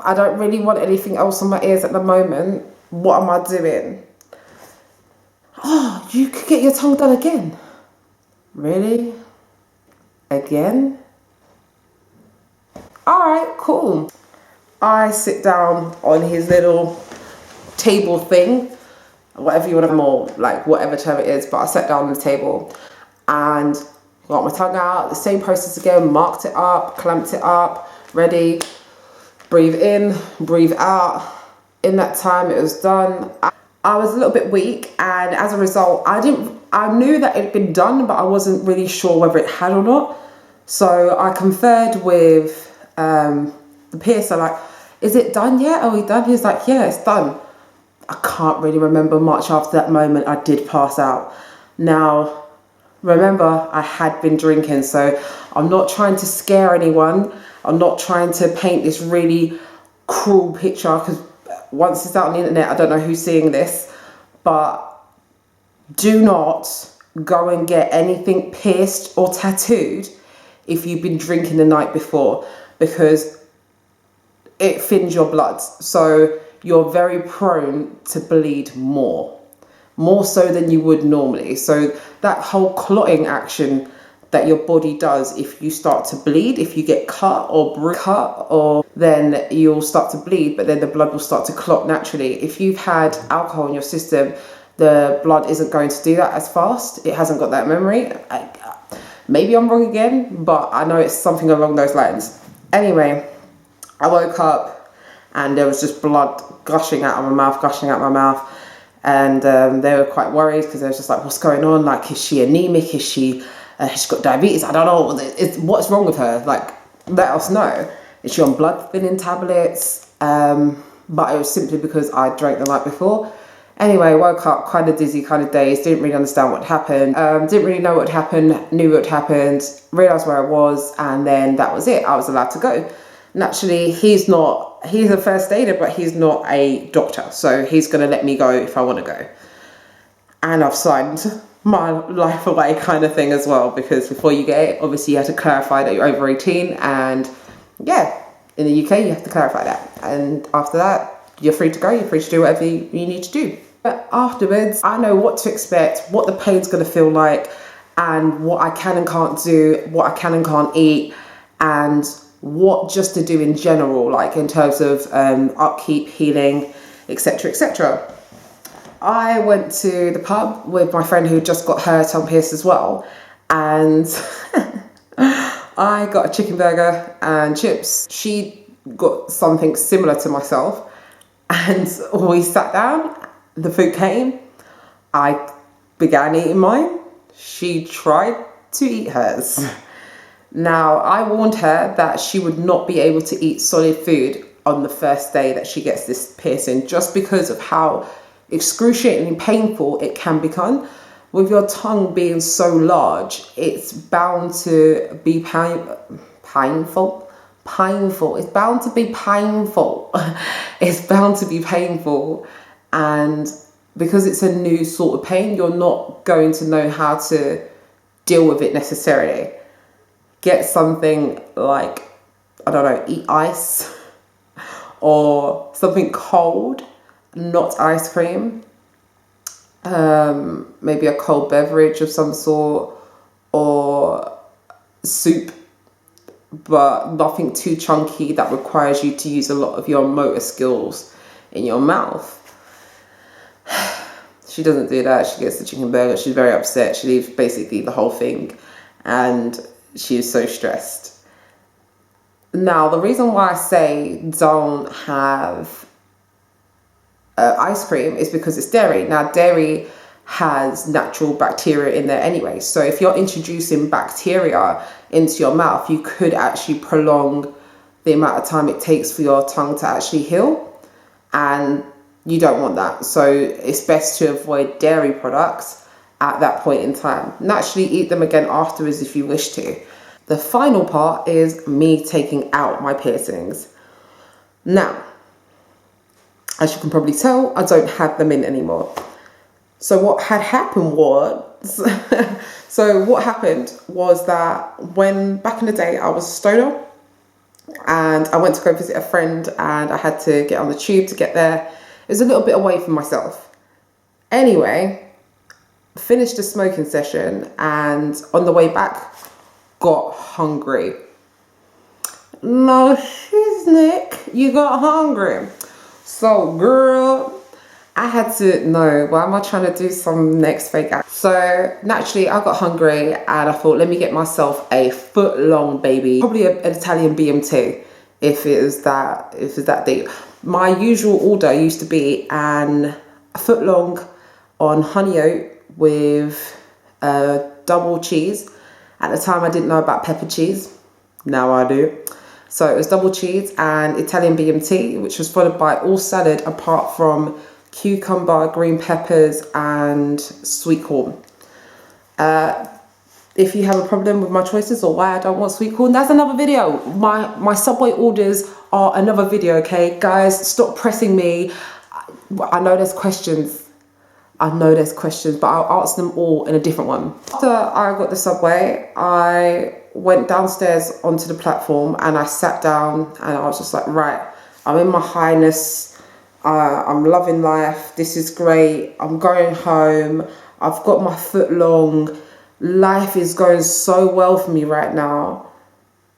I don't really want anything else on my ears at the moment. What am I doing? Oh, you could get your tongue done again. Really? Again? Alright, cool. I sit down on his little table thing, whatever you want to more, like whatever term it is, but I sat down on the table and got my tongue out, the same process again, marked it up, clamped it up, ready, breathe in, breathe out. In that time it was done. I was a little bit weak, and as a result, I knew that it had been done, but I wasn't really sure whether it had or not. So I conferred with the piercer, like, is it done yet? Are we done? He's like, yeah, it's done. I can't really remember much after that moment. I did pass out. Now, remember, I had been drinking, so I'm not trying to scare anyone. I'm not trying to paint this really cruel picture, because once it's out on the internet, I don't know who's seeing this, but do not go and get anything pierced or tattooed if you've been drinking the night before, because it thins your blood. So you're very prone to bleed more so than you would normally. So that whole clotting action that your body does, if you start to bleed, if you get cut, or then you'll start to bleed, but then the blood will start to clot naturally. If you've had alcohol in your system, the blood isn't going to do that as fast. It hasn't got that memory. Maybe I'm wrong again, but I know it's something along those lines. Anyway, I woke up and there was just blood gushing out of my mouth. And they were quite worried, because they were just like, what's going on? Like, is she anemic? Has she got diabetes? I don't know. What's wrong with her? Like, let us know. Is she on blood thinning tablets? But it was simply because I drank the night before. Anyway, woke up kind of dizzy, kind of dazed, didn't really understand what happened, didn't really know what happened, knew what happened, realised where I was, and then that was it. I was allowed to go. Naturally, he's a first aider, but he's not a doctor, so he's going to let me go if I want to go. And I've signed my life away kind of thing as well, because before you get it, obviously you have to clarify that you're over 18, and yeah, in the UK you have to clarify that, and after that you're free to go, you're free to do whatever you need to do. But afterwards, I know what to expect, what the pain's going to feel like, and what I can and can't do, what I can and can't eat, and what just to do in general, like in terms of upkeep, healing, etc, etc. I went to the pub with my friend who just got her tongue pierced as well, and I got a chicken burger and chips. She got something similar to myself, and we sat down, the food came, I began eating mine, she tried to eat hers. Now, I warned her that she would not be able to eat solid food on the first day that she gets this piercing, just because of how excruciatingly painful it can become. With your tongue being so large, it's bound to be painful. It's bound to be painful. It's bound to be painful. And because it's a new sort of pain, you're not going to know how to deal with it necessarily. Get something like, I don't know, eat ice or something cold, not ice cream. Maybe a cold beverage of some sort, or soup, but nothing too chunky that requires you to use a lot of your motor skills in your mouth. She doesn't do that. She gets the chicken burger. She's very upset. She leaves basically the whole thing, and she is so stressed. Now, the reason why I say don't have ice cream is because it's dairy. Now, dairy has natural bacteria in there anyway. So if you're introducing bacteria into your mouth, you could actually prolong the amount of time it takes for your tongue to actually heal. And you don't want that. So it's best to avoid dairy products at that point in time. Naturally, eat them again afterwards if you wish to. The final part is me taking out my piercings. Now, as you can probably tell, I don't have them in anymore. So what had happened was, that when back in the day I was a stoner, and I went to go visit a friend, and I had to get on the tube to get there. It was a little bit away from myself. Anyway, finished the smoking session, and on the way back, got hungry. No shiz, Nick, you got hungry. So girl, I had to know, why am I trying to do some next fake act? So naturally I got hungry, and I thought, let me get myself a foot long baby, probably an Italian BMT if it was that deep. My usual order used to be a foot long on honey oat with double cheese. At the time I didn't know about pepper cheese, now I do. So it was double cheese and Italian BMT, which was followed by all salad apart from cucumber, green peppers, and sweet corn. If you have a problem with my choices or why I don't want sweet corn, that's another video. My Subway orders are another video, okay? Guys, stop pressing me. I know there's questions. But I'll answer them all in a different one. After I got the Subway, I went downstairs onto the platform and I sat down, and I was just like, right, I'm in my highness. I'm loving life. This is great. I'm going home. I've got my foot long. Life is going so well for me right now.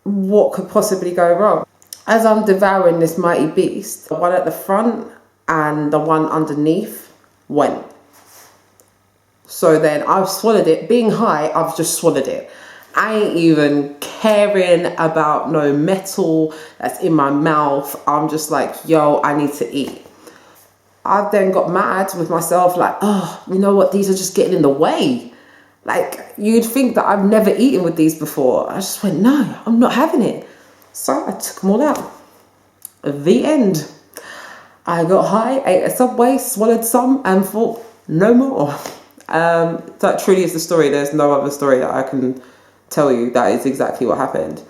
What could possibly go wrong? As I'm devouring this mighty beast, the one at the front and the one underneath went. So then I've swallowed it. Being high, I've just swallowed it. I ain't even caring about no metal that's in my mouth. I'm just like, yo, I need to eat. I then got mad with myself, like, oh, you know what? These are just getting in the way. Like, you'd think that I've never eaten with these before. I just went, no, I'm not having it. So I took them all out. The end. I got high, ate a Subway, swallowed some, and thought, no more. That truly is the story. There's no other story that I can tell you. That is exactly what happened.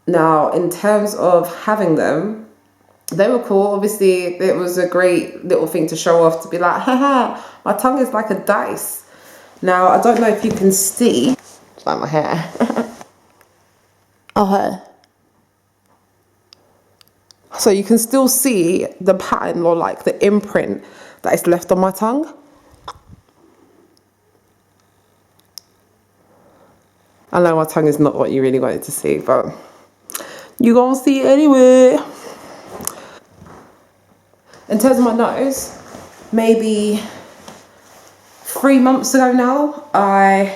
Now, in terms of having them, they were cool. Obviously, it was a great little thing to show off, to be like, haha, my tongue is like a dice. Now, I don't know if you can see. It's like my hair. Okay. So you can still see the pattern, or like the imprint that is left on my tongue. I know my tongue is not what you really wanted to see, but you're gonna see it anyway. In terms of my nose, maybe 3 months ago now, I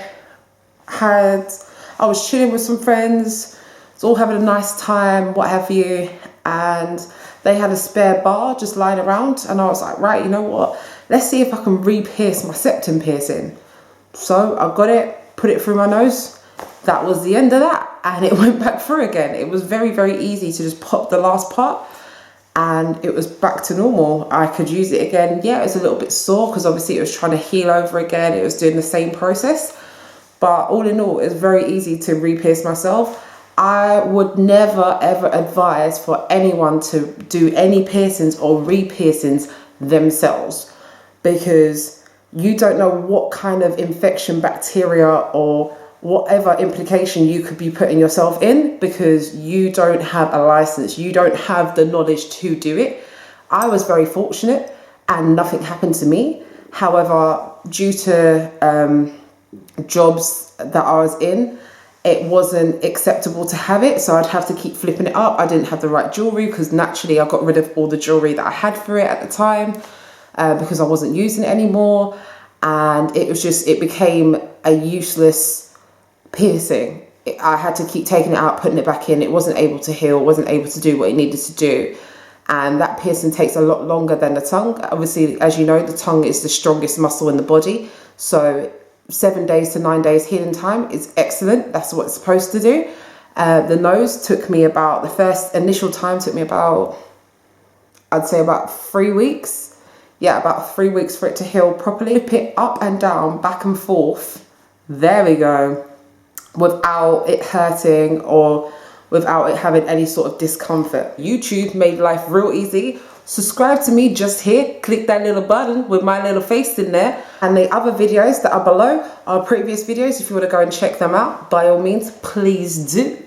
was chilling with some friends, was all having a nice time, what have you, and they had a spare bar just lying around, and I was like, right, you know what, let's see if I can re-pierce my septum piercing. So I got it, put it through my nose. That was the end of that, and it went back through again. It was very, very easy to just pop the last part, and it was back to normal. I could use it again. Yeah, it was a little bit sore because obviously it was trying to heal over again. It was doing the same process, but all in all, it's very easy to re-pierce myself. I would never ever advise for anyone to do any piercings or re-piercings themselves, because you don't know what kind of infection, bacteria, or whatever implication you could be putting yourself in, because you don't have a license, you don't have the knowledge to do it. I was very fortunate and nothing happened to me. However, due to jobs that I was in, it wasn't acceptable to have it, so I'd have to keep flipping it up. I didn't have the right jewelry, because naturally I got rid of all the jewelry that I had for it at the time, because I wasn't using it anymore, and it became a useless piercing. I had to keep taking it out, putting it back in. It wasn't able to heal, wasn't able to do what it needed to do. And that piercing takes a lot longer than the tongue. Obviously, as you know, the tongue is the strongest muscle in the body. So 7 days to 9 days healing time is excellent. That's what it's supposed to do. The nose took me about, the first initial time took me about, I'd say about 3 weeks. Yeah, about 3 weeks for it to heal properly. Flip it up and down, back and forth. There we go. Without it hurting or without it having any sort of discomfort. YouTube made life real easy. Subscribe to me just here. Click that little button with my little face in there. And the other videos that are below are previous videos. If you want to go and check them out, by all means, please do.